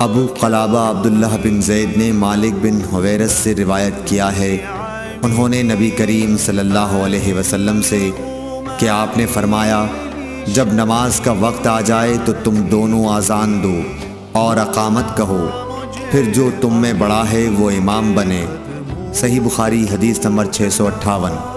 अबू क़लाबा अब्दुल्लाह बिन ज़ैद ने मालिक बिन हुवैरस से रिवायत किया है, उन्होंने नबी करीम सल्लल्लाहु अलैहि वसल्लम से कि आपने फरमाया, जब नमाज का वक्त आ जाए तो तुम दोनों आज़ान दो और अक़ामत कहो, फिर जो तुम में बड़ा है वो इमाम बने। सही बुखारी हदीस नंबर 658।